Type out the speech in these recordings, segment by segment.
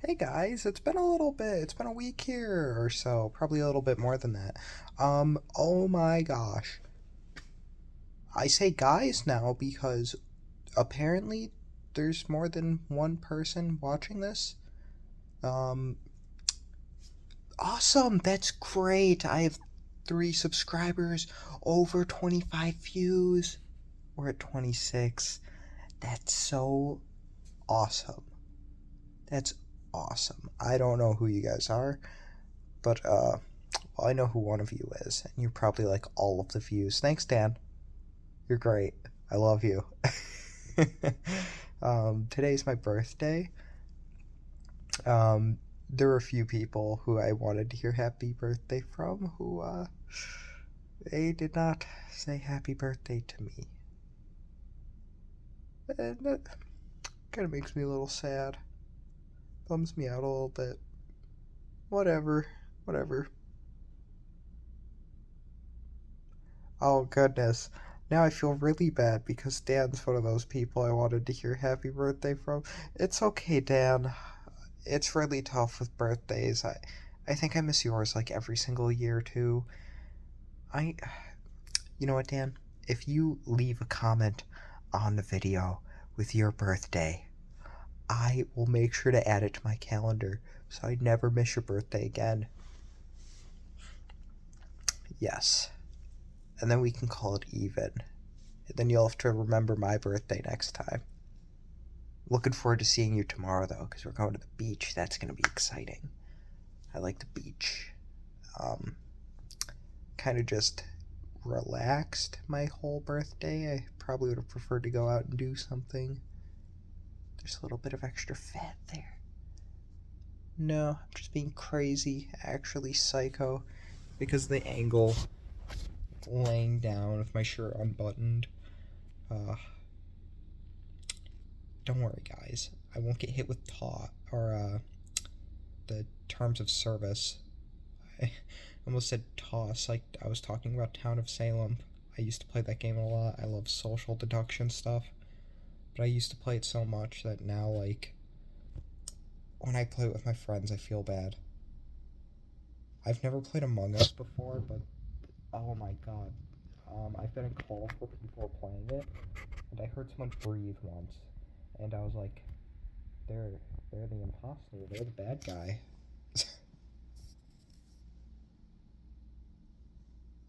Hey guys, it's been a little bit. It's been a week here or so, probably a little bit more than that. Oh my gosh. I say guys now because apparently there's more than one person watching this. Um, awesome. That's great. I have 3 subscribers, over 25 views. We're at 26. That's so awesome. That's awesome. I don't know who you guys are, but well, I know who one of you is, and you probably like all of the views. Thanks, Dan. You're great. I love you. Today's my birthday. There were a few people who I wanted to hear happy birthday from who, they did not say happy birthday to me. And that kind of makes me a little sad. Bums me out a little bit. Whatever. Whatever. Oh, goodness. Now I feel really bad because Dan's one of those people I wanted to hear happy birthday from. It's okay, Dan. It's really tough with birthdays. I think I miss yours like every single year too. I You know what, Dan? If you leave a comment on the video with your birthday, I will make sure to add it to my calendar so I never miss your birthday again. Yes. And then we can call it even. And then you'll have to remember my birthday next time. Looking forward to seeing you tomorrow, though, because we're going to the beach. That's going to be exciting. I like the beach. Um, kind of just relaxed my whole birthday. I probably would have preferred to go out and do something. There's a little bit of extra fat there. No, I'm just being crazy, actually psycho, because of the angle, laying down with my shirt unbuttoned. Don't worry, guys. I won't get hit with the terms of service. I almost said toss, like I was talking about Town of Salem. I used to play that game a lot. I love social deduction stuff. But I used to play it so much that now, like, when I play it with my friends, I feel bad. I've never played Among Us before, but oh my god. I've been in calls where people are playing it, and I heard someone breathe once, and I was like, they're they're the imposter. They're the bad guy.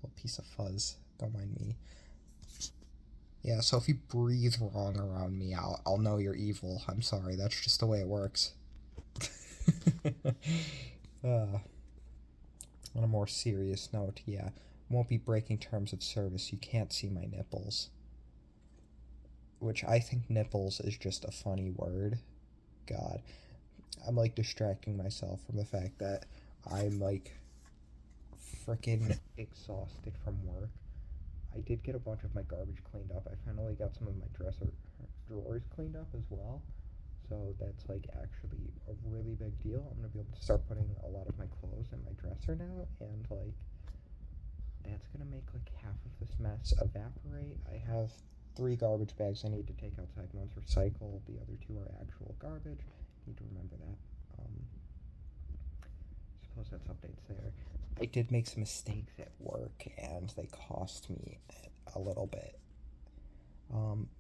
Little piece of fuzz. Don't mind me. Yeah, so if you breathe wrong around me, I'll know you're evil. I'm sorry. That's just the way it works. uh, on a more serious note, yeah, won't be breaking terms of service. You can't see my nipples. Which I think nipples is just a funny word. God. I'm like distracting myself from the fact that I'm like freaking exhausted from work. I did get a bunch of my garbage cleaned up. I finally got some of my drawers cleaned up as well. So that's like actually a really big deal. I'm gonna be able to start putting a lot of my clothes in my dresser now, and like that's gonna make like half of this mess evaporate. I have 3 garbage bags I need to take outside. One's recycle, the other 2 are actual garbage. Need to remember that. Suppose that's updates there. I did make some mistakes at work, and they cost me a little bit.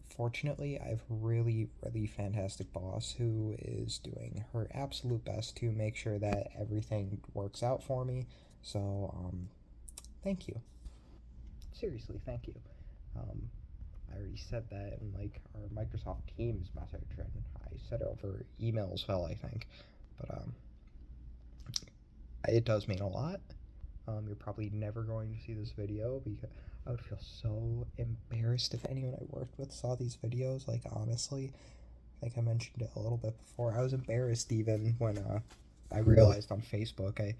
Fortunately, I have a really, really fantastic boss who is doing her absolute best to make sure that everything works out for me. So, thank you. Seriously, thank you. Um, I already said that in like our Microsoft Teams message, and I said it over email as well, I think. But it does mean a lot. You're probably never going to see this video because I would feel so embarrassed if anyone I worked with saw these videos. Like, honestly, I think I mentioned it a little bit before. I was embarrassed even when I realized on Facebook I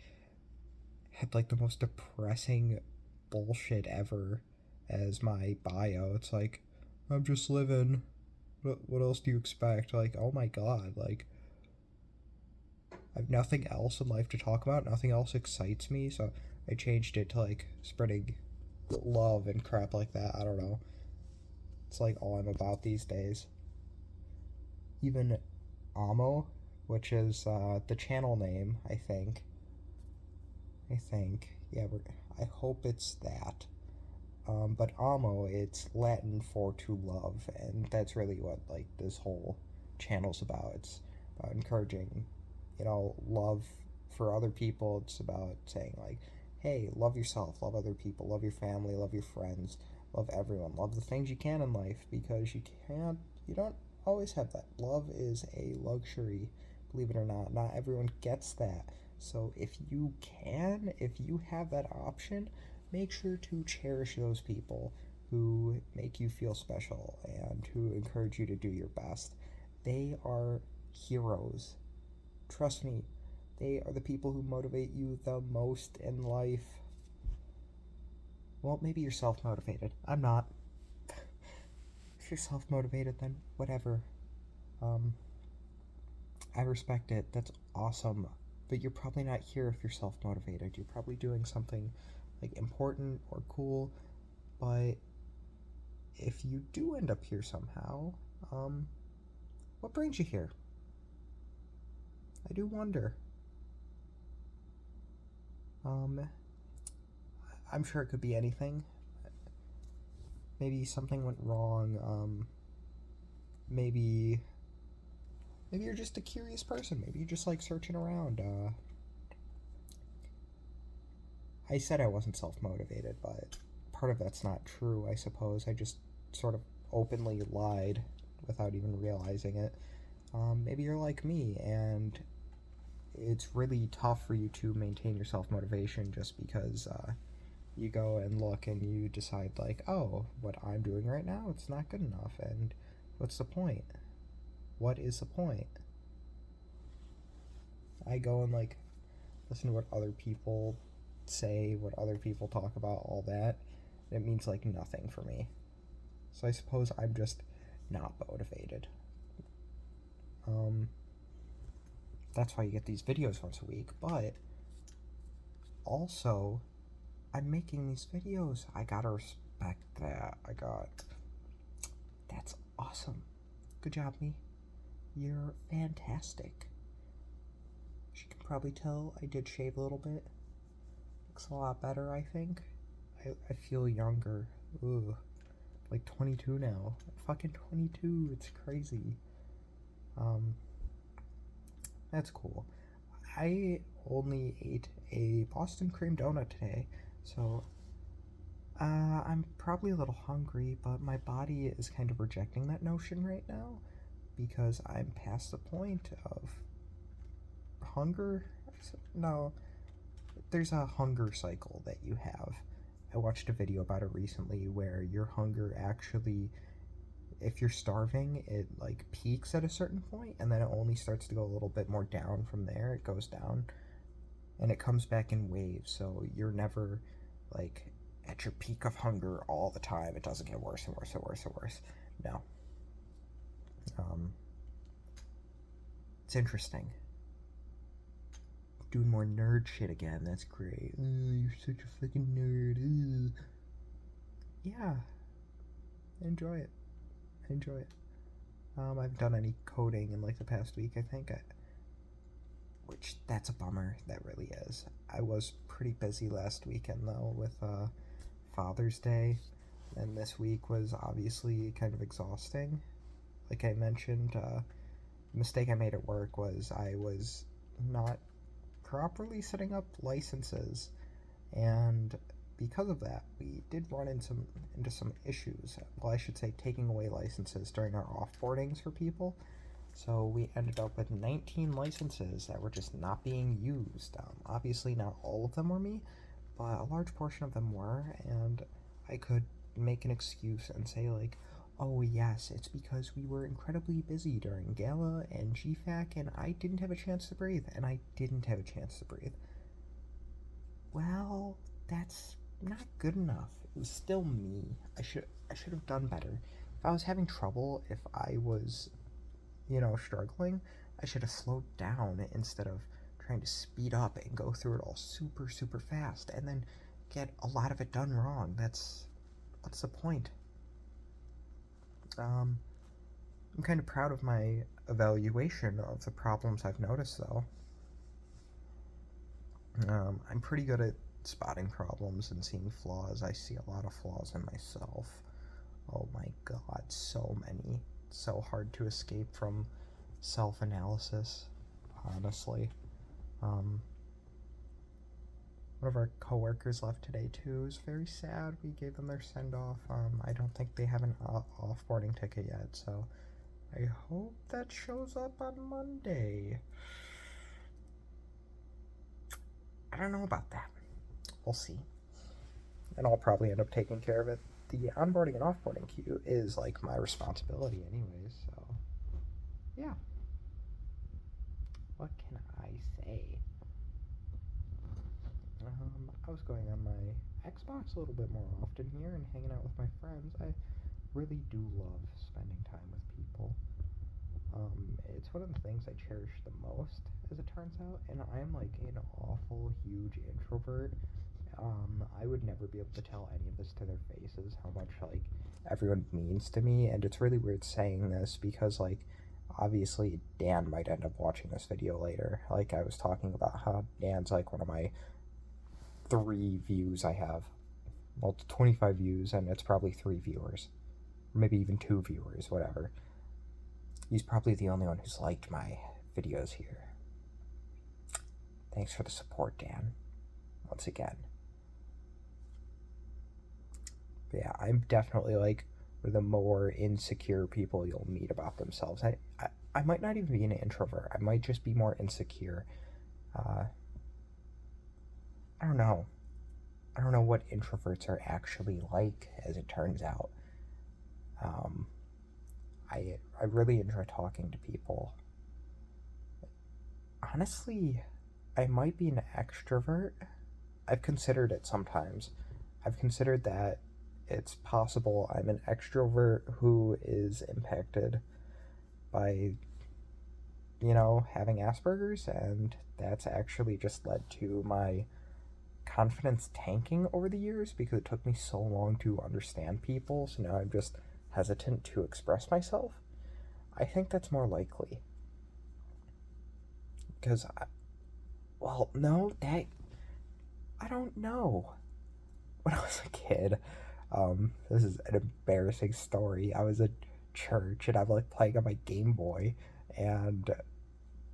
had like the most depressing bullshit ever as my bio. It's like, I'm just living. What else do you expect? Like, oh my god, like, I have nothing else in life to talk about. Nothing else excites me, so I changed it to like spreading love and crap like that. I don't know. It's like all I'm about these days. Even Amo which is the channel name, I think. Yeah, I hope it's that. But amo, it's Latin for to love, and that's really what like this whole channel's about. It's about encouraging, love for other people. It's about saying like, hey, love yourself, love other people, love your family, love your friends, love everyone, love the things you can in life because you don't always have that. Love is a luxury, believe it or not. Not everyone gets that. So if you have that option, make sure to cherish those people who make you feel special and who encourage you to do your best. They are heroes. Trust me, they are the people who motivate you the most in life. Well, maybe you're self motivated. I'm not. If you're self motivated, then whatever. Um, I respect it. That's awesome. But you're probably not here if you're self motivated. You're probably doing something like important or cool. But if you do end up here somehow, um, what brings you here? I do wonder. Um, I'm sure it could be anything. Maybe something went wrong. Maybe you're just a curious person. Maybe you just like searching around. I said I wasn't self motivated, but part of that's not true, I suppose. I just sort of openly lied without even realizing it. Maybe you're like me, and it's really tough for you to maintain your self motivation just because you go and look and you decide, like, oh, what I'm doing right now, it's not good enough, and what's the point? What is the point? I go and, like, listen to what other people say, what other people talk about, all that. It means, like, nothing for me. So I suppose I'm just not motivated. Um, that's why you get these videos once a week, but also, I'm making these videos. I gotta respect that. That's awesome. Good job, me. You're fantastic. As you can probably tell, I did shave a little bit. Looks a lot better, I think. I feel younger. Ugh. Like 22 now. Fucking 22. It's crazy. Um, that's cool. I only ate a Boston cream donut today, so I'm probably a little hungry, but my body is kind of rejecting that notion right now because I'm past the point of hunger. No, there's a hunger cycle that you have. I watched a video about it recently where your hunger actually, if you're starving, it like peaks at a certain point and then it only starts to go a little bit more down from there. It goes down and it comes back in waves. So you're never like at your peak of hunger all the time. It doesn't get worse and worse and worse and worse. No. Um, it's interesting. Doing more nerd shit again. That's great. You're such a fucking nerd. Yeah. Enjoy it. Enjoy it. I haven't done any coding in like the past week, I think. Which, that's a bummer. That really is. I was pretty busy last weekend though with Father's Day, and this week was obviously kind of exhausting. Like I mentioned, the mistake I made at work was I was not properly setting up licenses, and because of that, we did run into some issues. Well, I should say taking away licenses during our offboardings for people. So we ended up with 19 licenses that were just not being used. Obviously, not all of them were me, but a large portion of them were, and I could make an excuse and say, like, oh, yes, it's because we were incredibly busy during Gala and GFAC, and I didn't have a chance to breathe, and I didn't have a chance to breathe. Well, that's not good enough. It was still me. I should have done better. If I was having trouble, if I was, struggling, I should have slowed down instead of trying to speed up and go through it all super, super fast and then get a lot of it done wrong. What's the point? Um, I'm kind of proud of my evaluation of the problems I've noticed, though. I'm pretty good at spotting problems and seeing flaws. I see a lot of flaws in myself. Oh my god, so many. It's so hard to escape from self analysis, honestly. Um, One of our coworkers left today too. It was very sad. We gave them their send off. I don't think they have an offboarding ticket yet, so I hope that shows up on Monday. I don't know about that. We'll see. And I'll probably end up taking care of it. The onboarding and offboarding queue is like my responsibility, anyways, so yeah. What can I say? I was going on my Xbox a little bit more often here and hanging out with my friends. I really do love spending time with people. It's one of the things I cherish the most, as it turns out, and I'm like an awful huge introvert. I would never be able to tell any of this to their faces how much like everyone means to me, and it's really weird saying this because like obviously Dan might end up watching this video later. Like I was talking about how Dan's like one of my 3 views I have. Well, it's 25 views, and it's probably 3 viewers. Or maybe even 2 viewers, whatever. He's probably the only one who's liked my videos here. Thanks for the support, Dan. Once again. But yeah, I'm definitely like one of the more insecure people you'll meet about themselves. I might not even be an introvert. I might just be more insecure. I don't know. I don't know what introverts are actually like, as it turns out. I really enjoy talking to people. Honestly, I might be an extrovert. I've considered it sometimes. I've considered that it's possible I'm an extrovert who is impacted by, having Asperger's, and that's actually just led to my confidence tanking over the years because it took me so long to understand people, so now I'm just hesitant to express myself. I think that's more likely. Because, no, I don't know. When I was a kid, this is an embarrassing story. I was at church and I'm like playing on my Game Boy and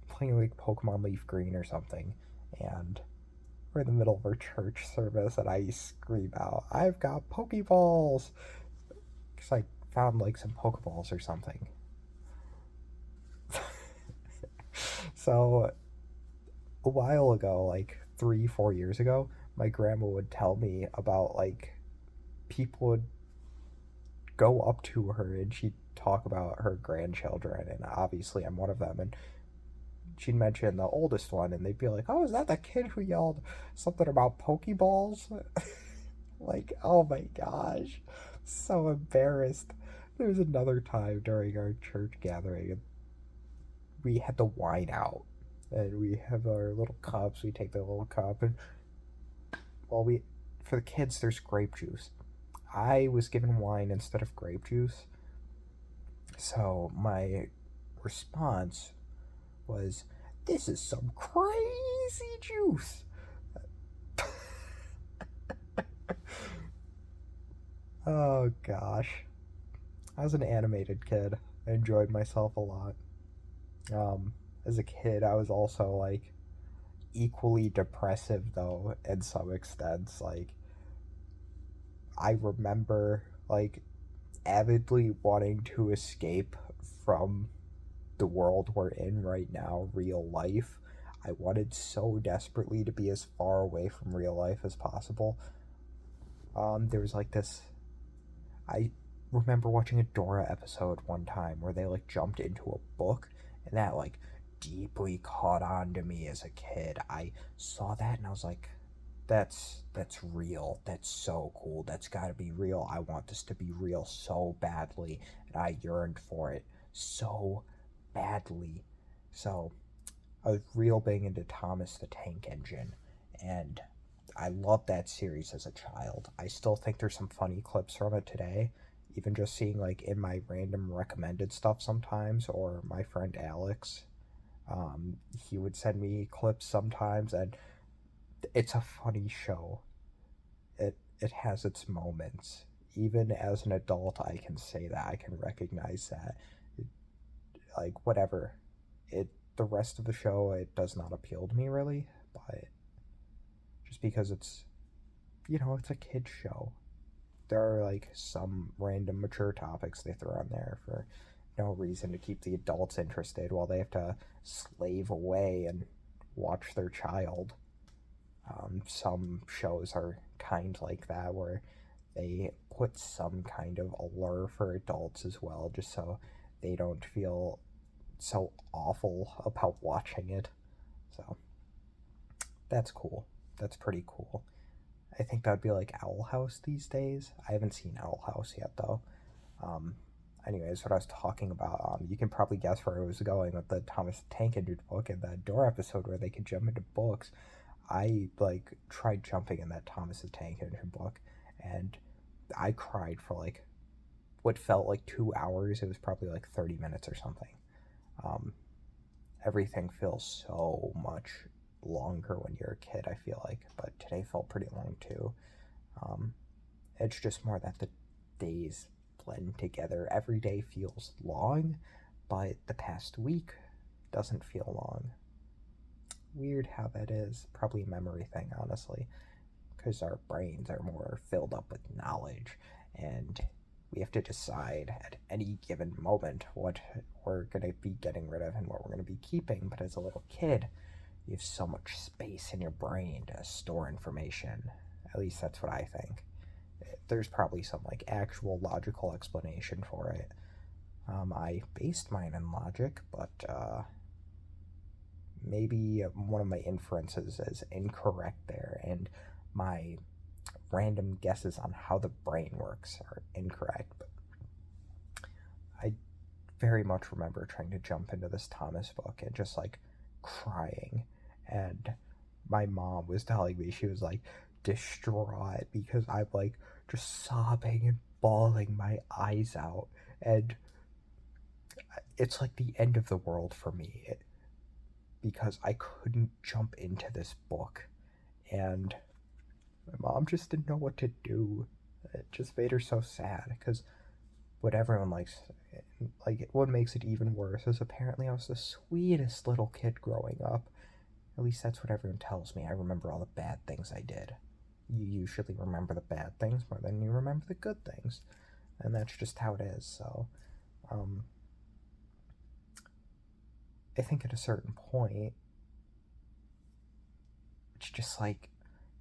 playing like Pokemon Leaf Green or something, and we're in the middle of our church service and I scream out, I've got Pokeballs! Because I found like some Pokeballs or something. So, a while ago, like 3, 4 years ago, my grandma would tell me about like people would go up to her and she'd talk about her grandchildren, and obviously I'm one of them, and she'd mention the oldest one, and they'd be like, "Oh, is that the kid who yelled something about Pokeballs?" Like, oh my gosh, so embarrassed. There was another time during our church gathering, and we had the wine out, and we have our little cups. We take the little cup, and for the kids, there's grape juice. I was given wine instead of grape juice, so my response was, "This is some crazy juice." Oh gosh. I was an animated kid. I enjoyed myself a lot. As a kid, I was also like equally depressive though, in some extents. Like, I remember like avidly wanting to escape from the world we're in right now, real life. I wanted so desperately to be as far away from real life as possible. There was like this. I remember watching a Dora episode one time where they like jumped into a book, and that like deeply caught on to me as a kid. I saw that and I was like, that's real. That's so cool. That's got to be real. I want this to be real so badly, and I yearned for it so badly. So I was real big into Thomas the Tank Engine, and I loved that series as a child. I still think there's some funny clips from it today, Even just seeing like in my random recommended stuff sometimes, or my friend Alex, he would send me clips sometimes, and it's a funny show. It has its moments. Even as an adult, I can say that, I can recognize that. Like whatever, it the rest of the show, it does not appeal to me really, but just because it's a kid show. There are like some random mature topics they throw on there for no reason to keep the adults interested while they have to slave away and watch their child. Some shows are kind like that where they put some kind of allure for adults as well, just so they don't feel so awful about watching it. So that's cool. That's pretty cool. I think that'd be like Owl House these days. I haven't seen Owl House yet though. Um, Anyways, what I was talking about, you can probably guess where I was going with the Thomas the Tank Engine book and the Door episode where they could jump into books. I like tried jumping in that Thomas the Tank Engine book, and I cried for like what felt like 2 hours. It was probably like 30 minutes or something. Um, Everything feels so much longer when you're a kid, I feel like, but today felt pretty long too. Um, it's just more that the days blend together. Every day feels long, but the past week doesn't feel long. Weird how that is. Probably a memory thing, honestly, because our brains are more filled up with knowledge, and we have to decide at any given moment what we're going to be getting rid of and what we're going to be keeping. But as a little kid, you have so much space in your brain to store information. At least that's what I think. There's probably some like actual logical explanation for it. I based mine in logic, but maybe one of my inferences is incorrect there, and my random guesses on how the brain works are incorrect. But I very much remember trying to jump into this Thomas book and just like crying. And my mom was telling me, she was like distraught because I'm like just sobbing and bawling my eyes out. And it's like the end of the world for me because I couldn't jump into this book. And my mom just didn't know what to do. It just made her so sad because what everyone likes, like what makes it even worse is apparently I was the sweetest little kid growing up. At least that's what everyone tells me. I remember all the bad things I did. You usually remember the bad things more than you remember the good things, and that's just how it is. So, um, I think at a certain point, it's just like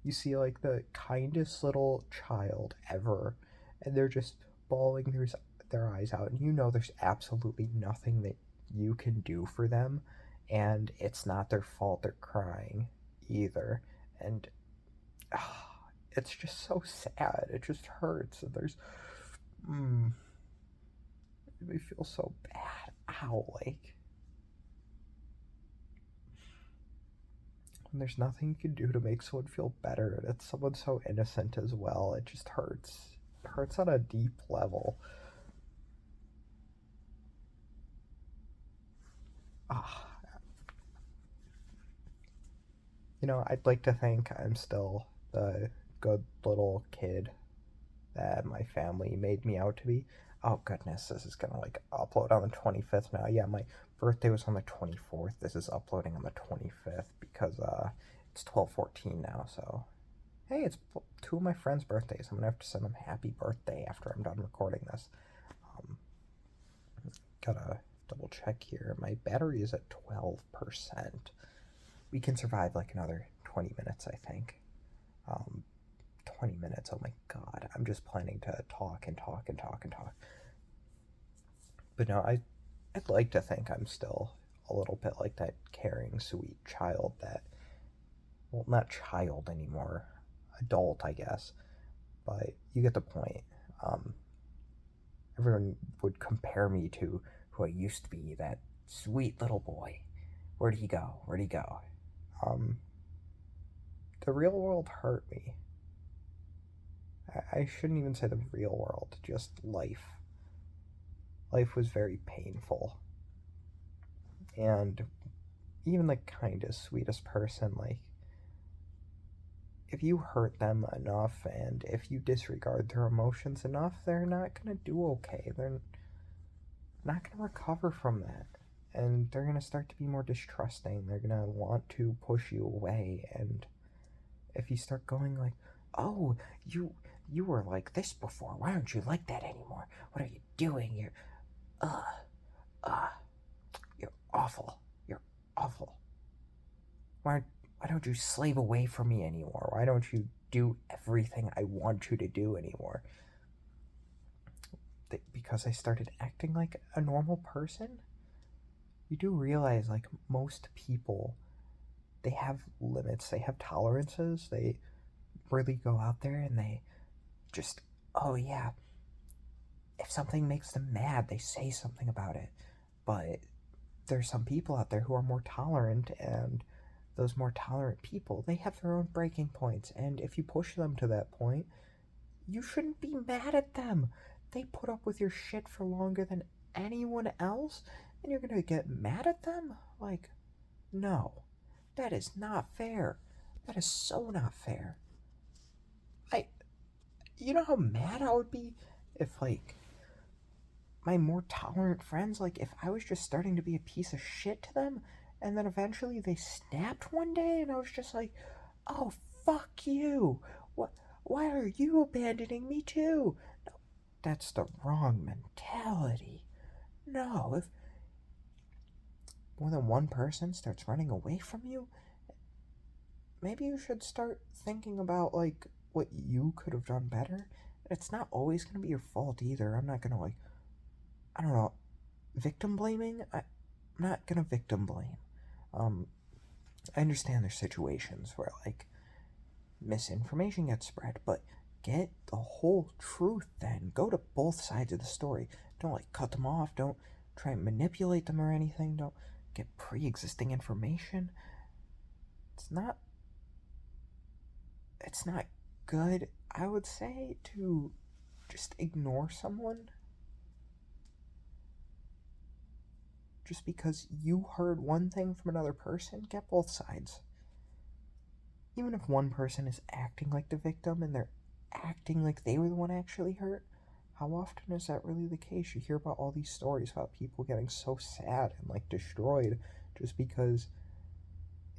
you see like the kindest little child ever, and they're just bawling their eyes out, and you know there's absolutely nothing that you can do for them, and it's not their fault they're crying either, and it's just so sad. It just hurts, and mm, it may feel so bad. Ow, like, and there's nothing you can do to make someone feel better, and it's someone so innocent as well. It just hurts. It hurts on a deep level. Ah, I'd like to think I'm still the good little kid that my family made me out to be. Oh goodness, this is gonna like upload on the 25th now. Yeah, my birthday was on the 24th. This is uploading on the 25th because it's 12:14 now. So hey, it's two of my friends' birthdays. I'm gonna have to send them happy birthday after I'm done recording this. Um, Gotta double check here. My battery is at 12%. We can survive like another 20 minutes, I think. Um, 20 minutes. Oh my god. I'm just planning to talk and talk and talk and talk. But no, I'd like to think I'm still a little bit like that caring, sweet child that, well, not child anymore, adult, I guess. But you get the point. Um, Everyone would compare me to who I used to be, that sweet little boy. Where'd he go? Where'd he go? Um, the real world hurt me. I shouldn't even say the real world, just life. Life was very painful. And even the kindest, sweetest person, like, if you hurt them enough and if you disregard their emotions enough, they're not going to do okay. They're not going to recover from that. And they're going to start to be more distrusting. They're going to want to push you away. And if you start going like, oh, you were like this before. Why aren't you like that anymore? What are you doing? Uh, uh, you're awful. You're awful. Why don't you slave away from me anymore? Why don't you do everything I want you to do anymore? Because I started acting like a normal person? You do realize, like, most people, they have limits, they have tolerances, they really go out there and they just, oh yeah, if something makes them mad, they say something about it. But there's some people out there who are more tolerant, and those more tolerant people, they have their own breaking points, and if you push them to that point, you shouldn't be mad at them. They put up with your shit for longer than anyone else, and you're gonna get mad at them? Like, no. That is not fair. That is so not fair. I You know how mad I would be if, like, my more tolerant friends, like, if I was just starting to be a piece of shit to them, and then eventually they snapped one day, and I was just like, oh, fuck you. What? Why are you abandoning me too? No, that's the wrong mentality. No, if more than one person starts running away from you, maybe you should start thinking about, like, what you could have done better. It's not always going to be your fault either. I'm not going to, like, I don't know, victim blaming? I'm not going to victim blame. Um, I understand there's situations where, like, misinformation gets spread, but get the whole truth then. Go to both sides of the story. Don't, like, cut them off. Don't try and manipulate them or anything. Don't get pre existing information. It's not. It's not good, I would say, to just ignore someone just because you heard one thing from another person. Get both sides. Even if one person is acting like the victim and they're acting like they were the one actually hurt, how often is that really the case? You hear about all these stories about people getting so sad and, like, destroyed just because,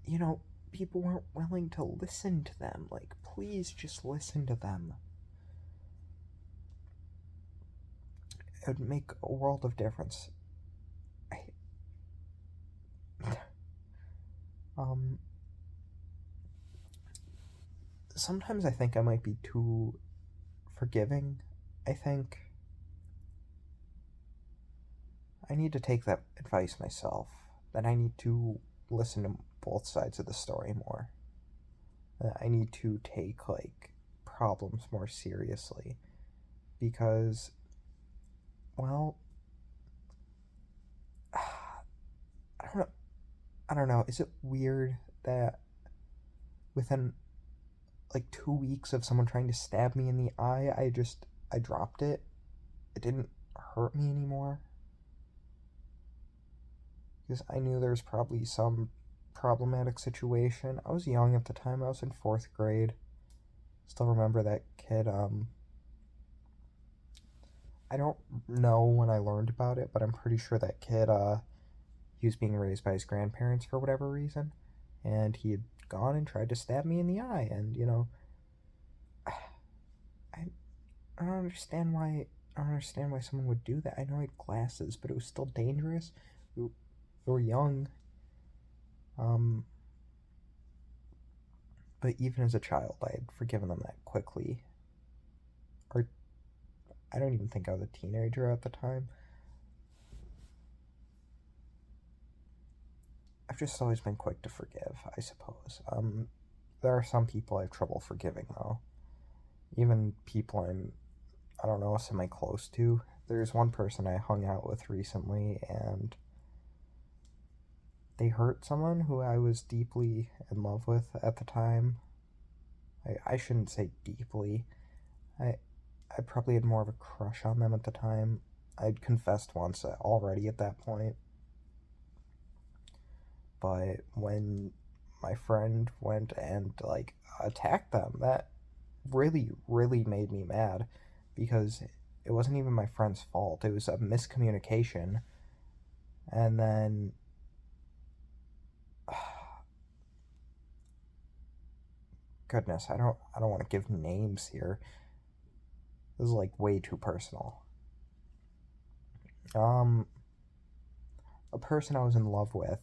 you know, people weren't willing to listen to them. Like, please just listen to them. It would make a world of difference. I, um, sometimes I think I might be too forgiving. I think I need to take that advice myself. That I need to listen to both sides of the story more. I need to take, like, problems more seriously because, well, I don't know. I don't know. Is it weird that within, like, 2 weeks of someone trying to stab me in the eye, I dropped it? It didn't hurt me anymore because I knew there was probably some problematic situation. I was young at the time. I was in fourth grade. Still remember that kid. I don't know when I learned about it, but I'm pretty sure that kid, he was being raised by his grandparents for whatever reason, and he had gone and tried to stab me in the eye, and, I, I don't understand why. I don't understand why someone would do that. I know I had glasses, but it was still dangerous. We were young, um, but even as a child, I had forgiven them that quickly. Or I don't even think I was a teenager at the time. I've just always been quick to forgive, I suppose. There are some people I have trouble forgiving, though. Even people I don't know, semi close to. There's one person I hung out with recently, and they hurt someone who I was deeply in love with at the time. I shouldn't say deeply. I I probably had more of a crush on them at the time. I'd confessed once already at that point, but when my friend went and like attacked them, that really made me mad because it wasn't even my friend's fault. It was a miscommunication. And then goodness, I don't want to give names here. This is like way too personal. Um a person I was in love with,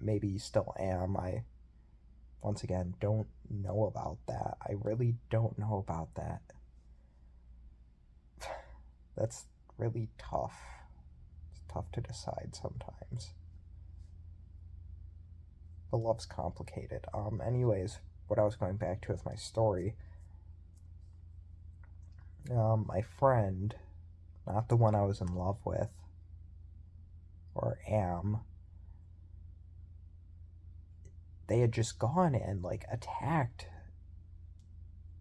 maybe still am. I once again don't know about that. I really don't know about that. That's really tough. It's tough to decide sometimes. But love's complicated. Anyways, what I was going back to with my story, my friend, not the one I was in love with or am, they had just gone and like attacked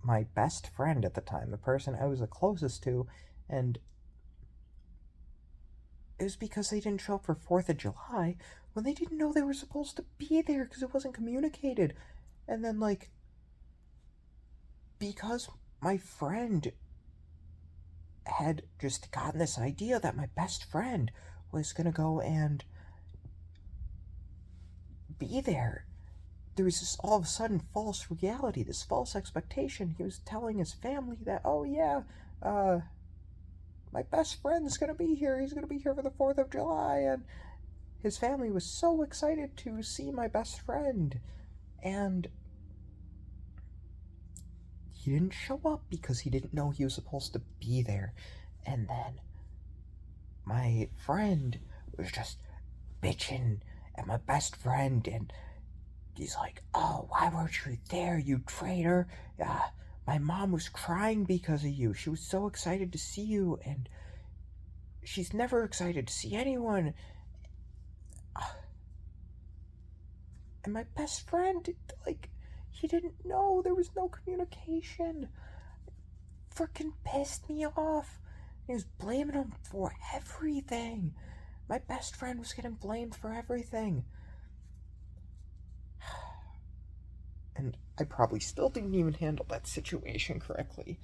my best friend at the time, the person I was the closest to, and it was because they didn't show up for 4th of July when they didn't know they were supposed to be there because it wasn't communicated. And then, like, because my friend had just gotten this idea that my best friend was gonna go and be there, there was this all of a sudden false reality, this false expectation. He was telling his family that, oh yeah, uh, my best friend's gonna be here. He's gonna be here for the 4th of July. And his family was so excited to see my best friend. And he didn't show up because he didn't know he was supposed to be there. And then my friend was just bitching at my best friend, and he's like, "Oh, why weren't you there, you traitor? My mom was crying because of you. She was so excited to see you, and she's never excited to see anyone." And my best friend, like, he didn't know. There was no communication. Freaking pissed me off. He was blaming him for everything. My best friend was getting blamed for everything. And I probably still didn't even handle that situation correctly.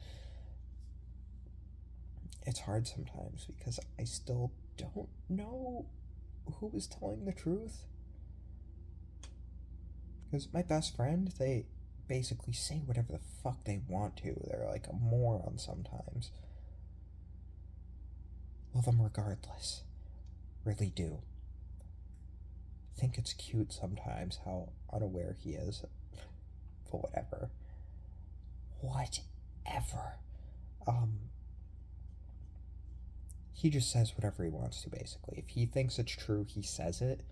It's hard sometimes because I still don't know who was telling the truth. Because my best friend, they basically say whatever the fuck they want to. They're like a moron sometimes. Love them regardless. Really do. Think it's cute sometimes how unaware he is. But whatever. Whatever. Um, he just says whatever he wants to, basically. If he thinks it's true, he says it.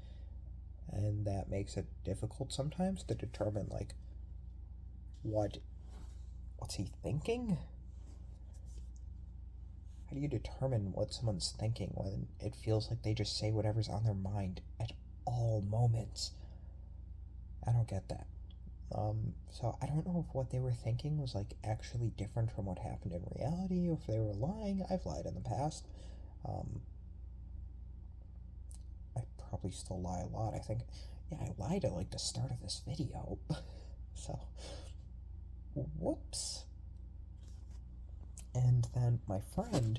And that makes it difficult sometimes to determine, like, what's he thinking? How do you determine what someone's thinking when it feels like they just say whatever's on their mind at all moments? I don't get that. So I don't know if what they were thinking was like actually different from what happened in reality, or if they were lying. I've lied in the past. Um, I probably still lie a lot. I think, yeah, I lied at like the start of this video. So, whoops. And then my friend,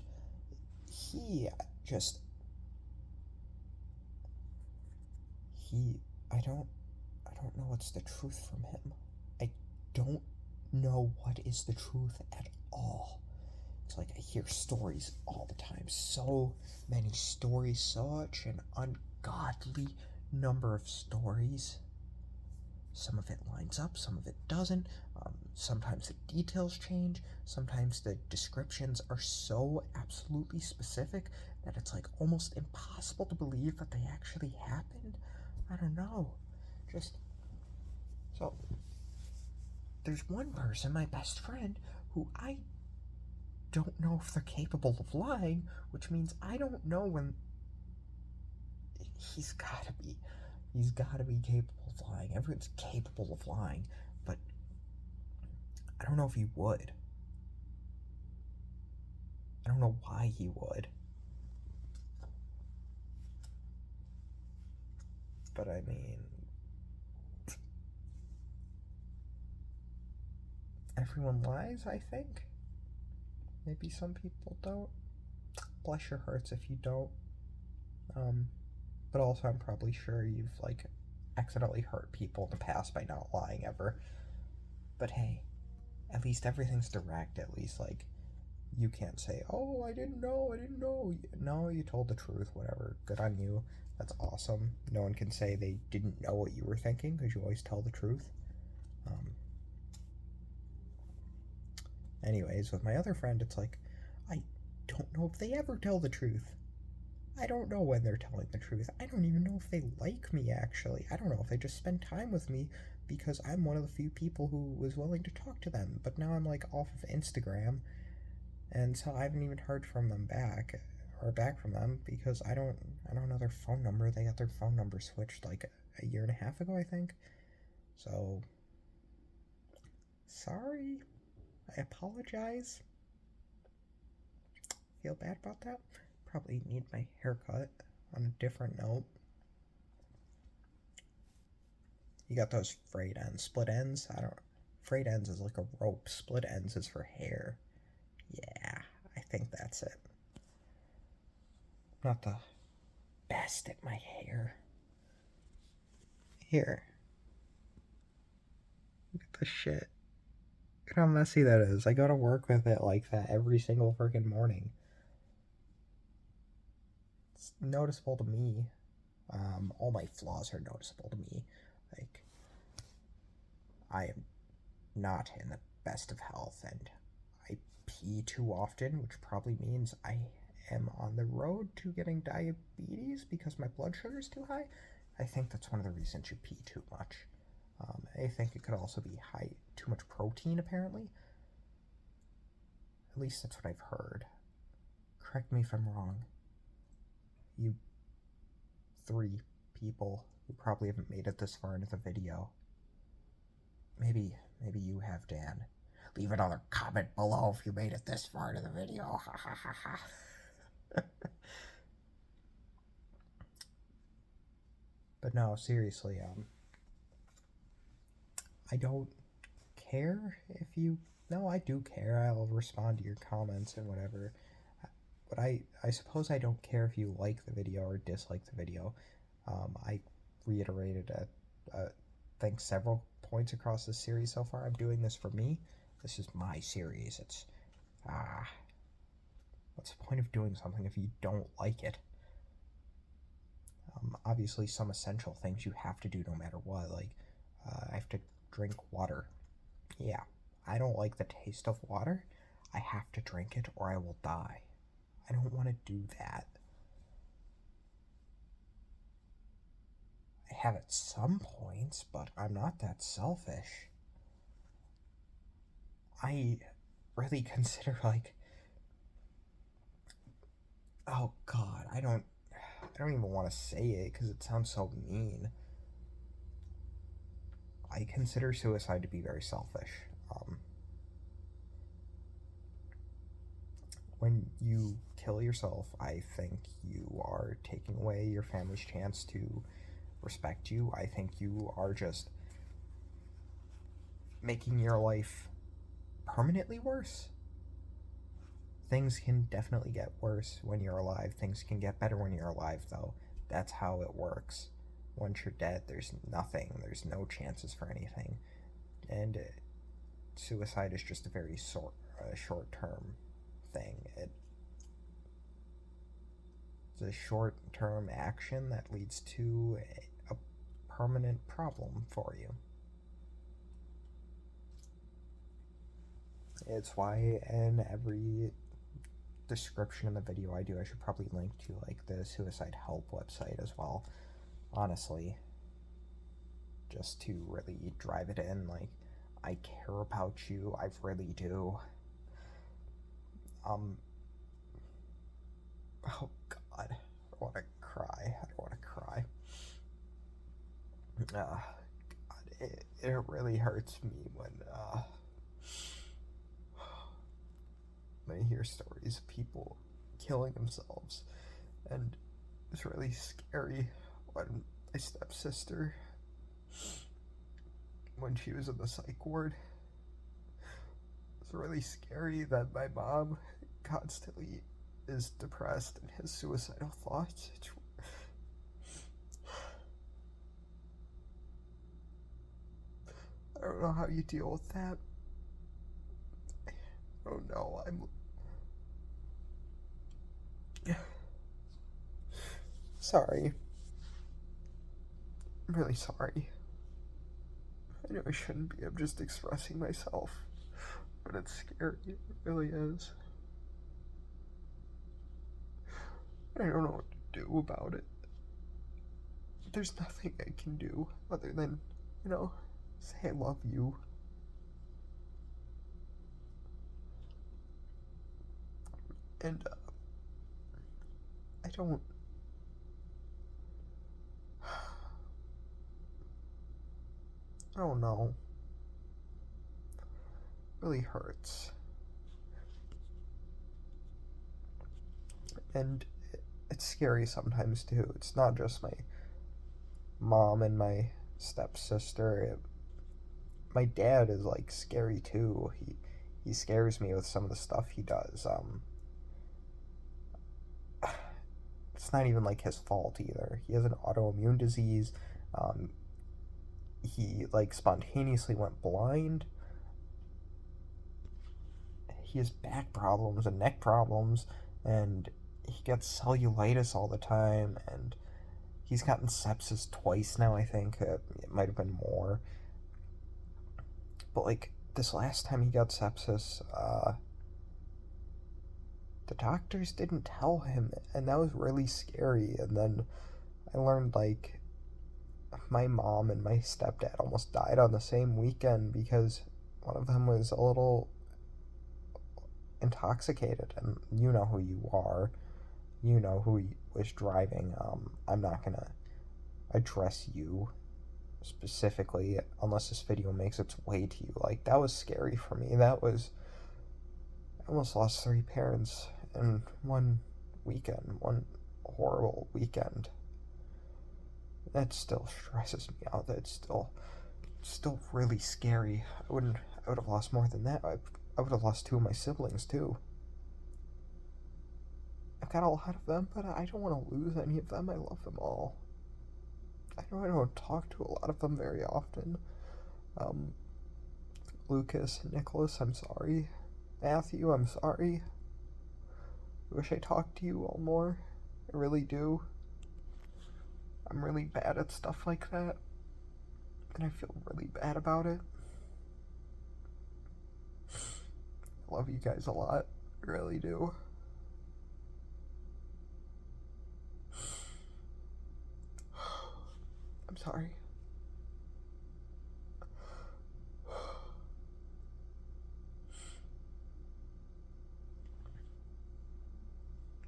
he just he I don't know what's the truth from him. I don't know what is the truth at all. It's like I hear stories all the time. So many stories, such an ungodly number of stories. Some of it lines up, some of it doesn't. Sometimes the details change. Sometimes the descriptions are so absolutely specific that it's like almost impossible to believe that they actually happened. I don't know. Just so there's one person, my best friend, who I don't know if they're capable of lying, which means I don't know when he's gotta be. He's gotta be capable of lying. Everyone's capable of lying, but I don't know if he would. I don't know why he would. But I mean, everyone lies, I think. Maybe some people don't. Bless your hearts if you don't. But also, I'm probably sure you've, like, accidentally hurt people in the past by not lying ever. But hey, at least everything's direct. At least, like, you can't say, oh, I didn't know. No, you told the truth, whatever. Good on you. That's awesome. No one can say they didn't know what you were thinking because you always tell the truth. Anyways, with my other friend, it's like, I don't know if they ever tell the truth. I don't know when they're telling the truth. I don't even know if they like me, actually. I don't know if they just spend time with me because I'm one of the few people who was willing to talk to them. But now I'm, like, off of Instagram, and so I haven't even heard from them back, or back from them, because I don't know their phone number. They got their phone number switched, like, a year and a half ago, I think. So, sorry. I apologize. Feel bad about that. Probably need my haircut on a different note. You got those frayed ends, split ends. I don't. Frayed ends is like a rope. Split ends is for hair. Yeah, I think that's it. Not the best at my hair. Here. Look at this shit. Look at how messy that is. I go to work with it like that every single freaking morning. It's noticeable to me. All my flaws are noticeable to me. Like, I am not in the best of health, and I pee too often, which probably means I am on the road to getting diabetes because my blood sugar is too high. I think that's one of the reasons you pee too much. I think it could also be too much protein, apparently. At least that's what I've heard. Correct me if I'm wrong. You 3 people who probably haven't made it this far into the video. Maybe you have, Dan. Leave another comment below if you made it this far into the video. Ha ha ha ha. But no, seriously, I don't care if you. No, I do care. I'll respond to your comments and whatever. But I suppose I don't care if you like the video or dislike the video. I reiterated I think several points across this series so far. I'm doing this for me. This is my series. It's what's the point of doing something if you don't like it? Obviously, some essential things you have to do no matter what. Like, I have to drink water. Yeah, I don't like the taste of water. I have to drink it or I will die. I don't want to do that. I have at some points, but I'm not that selfish. I really consider, like, oh god, I don't even want to say it because it sounds so mean. I consider suicide to be very selfish. When you kill yourself, I think you are taking away your family's chance to respect you. I think you are just making your life permanently worse. Things can definitely get worse when you're alive. Things can get better when you're alive, though. That's how it works. Once you're dead, there's nothing. There's no chances for anything. And suicide is just a very short-term thing. It's a short-term action that leads to a permanent problem for you. It's why in every description in the video I do, I should probably link to, like, the suicide help website as well, honestly, just to really drive it in. Like, I care about you, I really do. Oh god, I want to cry. God, it really hurts me when I hear stories of people killing themselves, and it's really scary when my stepsister, when she was in the psych ward, it's really scary that my mom constantly is depressed and has suicidal thoughts. I don't know how you deal with that. I don't know. I'm sorry. I'm really sorry. I know I shouldn't be. I'm just expressing myself. But it's scary. It really is. I don't know what to do about it. There's nothing I can do other than, say I love you. And I don't. I don't know. It really hurts. And it's scary sometimes too. It's not just my mom and my stepsister. My dad is like scary too. He scares me with some of the stuff he does. It's not even like his fault either. He has an autoimmune disease. Um, he like spontaneously went blind. He has back problems and neck problems, and he gets cellulitis all the time, and he's gotten sepsis twice now, I think. It might have been more. But, like, this last time he got sepsis, the doctors didn't tell him, and that was really scary. And then I learned, like, my mom and my stepdad almost died on the same weekend because one of them was a little intoxicated, and you know who you are. You know who was driving. I'm not gonna address you specifically unless this video makes its way to you. Like, that was scary for me. I almost lost 3 parents in one weekend, one horrible weekend. That still stresses me out. That's still really scary. I would have lost more than that. I would have lost 2 of my siblings too. I've got a lot of them, but I don't want to lose any of them. I love them all. I don't talk to a lot of them very often. Lucas and Nicholas, I'm sorry. Matthew, I'm sorry. I wish I talked to you all more. I really do. I'm really bad at stuff like that, and I feel really bad about it. I love you guys a lot. I really do. I'm sorry.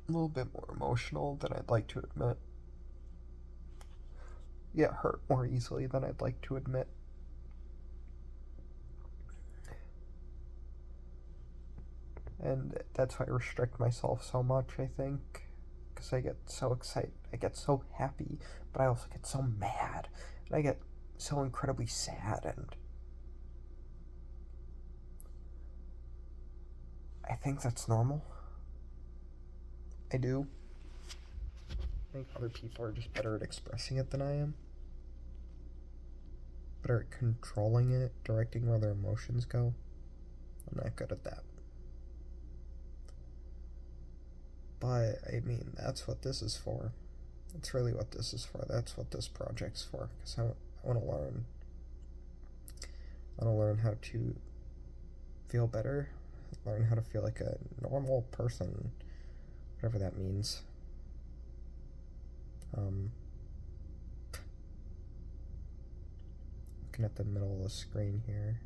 A little bit more emotional than I'd like to admit. Get hurt more easily than I'd like to admit. And that's why I restrict myself so much, I think. Because I get so excited. I get so happy, but I also get so mad. And I get so incredibly sad, and I think that's normal. I do. I think other people are just better at expressing it than I am. Better at controlling it, directing where their emotions go. I'm not good at that. But, I mean, that's what this is for. That's really what this is for. That's what this project's for. Because I want to learn. I want to learn how to feel better. Learn how to feel like a normal person. Whatever that means. Looking at the middle of the screen here.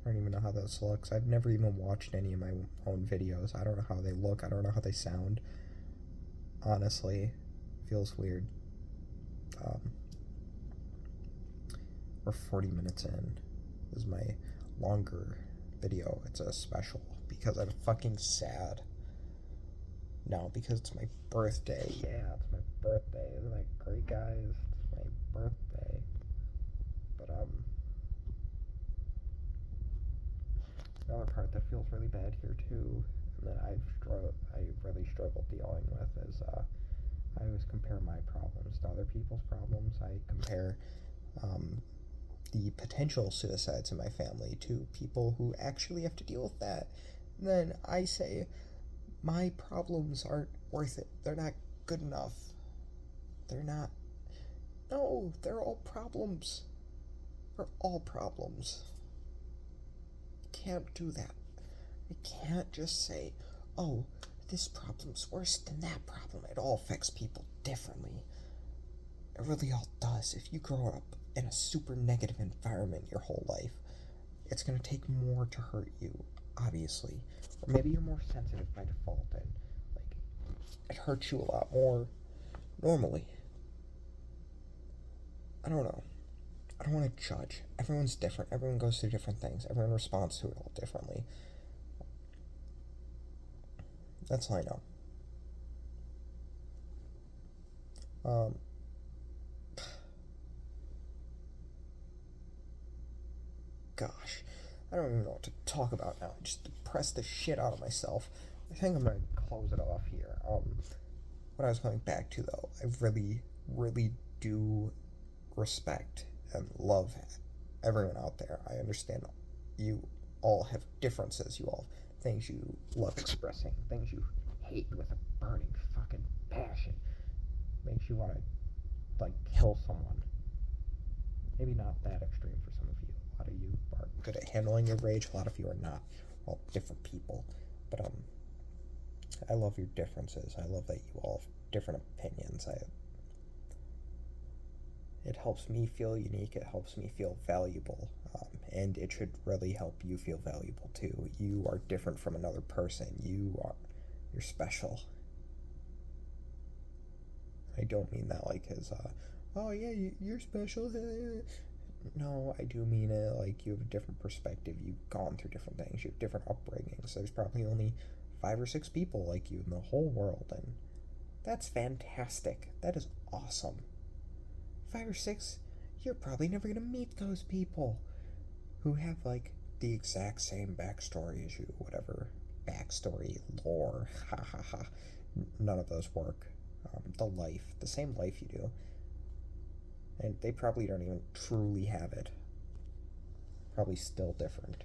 I don't even know how this looks. I've never even watched any of my own videos. I don't know how they look. I don't know how they sound. Honestly, feels weird. We're 40 minutes in. This is my longer video. It's a special. because I'm fucking sad. No, because it's my birthday. Yeah, it's my birthday. Isn't that great, guys? It's my birthday. But, another part that feels really bad here, too, and that I really struggle dealing with is, I always compare my problems to other people's problems. I compare, um, the potential suicides in my family to people who actually have to deal with that. And then I say, my problems aren't worth it. They're not good enough. They're not. No, they're all problems. They're all problems. Can't do that. I can't just say, oh, this problem's worse than that problem. It all affects people differently. It really all does. If you grow up in a super negative environment your whole life, it's going to take more to hurt you, obviously. Or maybe you're more sensitive by default and, like, it hurts you a lot more normally. I don't know. I don't want to judge. Everyone's different. Everyone goes through different things. Everyone responds to it all differently. That's all I know. Um, Gosh, I don't even know what to talk about now. I just depressed the shit out of myself. I think I'm gonna close it off here. What I was going back to though, I really, really do respect and love everyone out there. I understand you all have differences. You all have things you love expressing, things you hate with a burning fucking passion. Makes you want to, like, kill someone. Maybe not that extreme for some of you. A lot of you are good at handling your rage. A lot of you are not. We're all different people. But I love your differences. I love that you all have different opinions. It helps me feel unique. It helps me feel valuable. And it should really help you feel valuable too. You are different from another person. You're special. I don't mean that like as oh yeah, you're special. No, I do mean it like you have a different perspective. You've gone through different things. You have different upbringings. There's probably only 5 or 6 people like you in the whole world, and that's fantastic. That is awesome. 5 or 6, you're probably never gonna meet those people who have like the exact same backstory as you, whatever backstory, lore, ha ha ha. None of those work. The same life you do, and they probably don't even truly have it. Probably still different.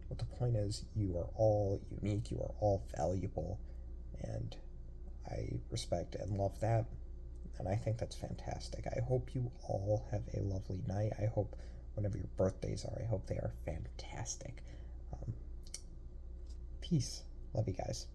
But the point is, you are all unique, you are all valuable, and I respect and love that, and I think that's fantastic. I hope you all have a lovely night. I hope whenever your birthdays are, I hope they are fantastic. Peace. Love you guys.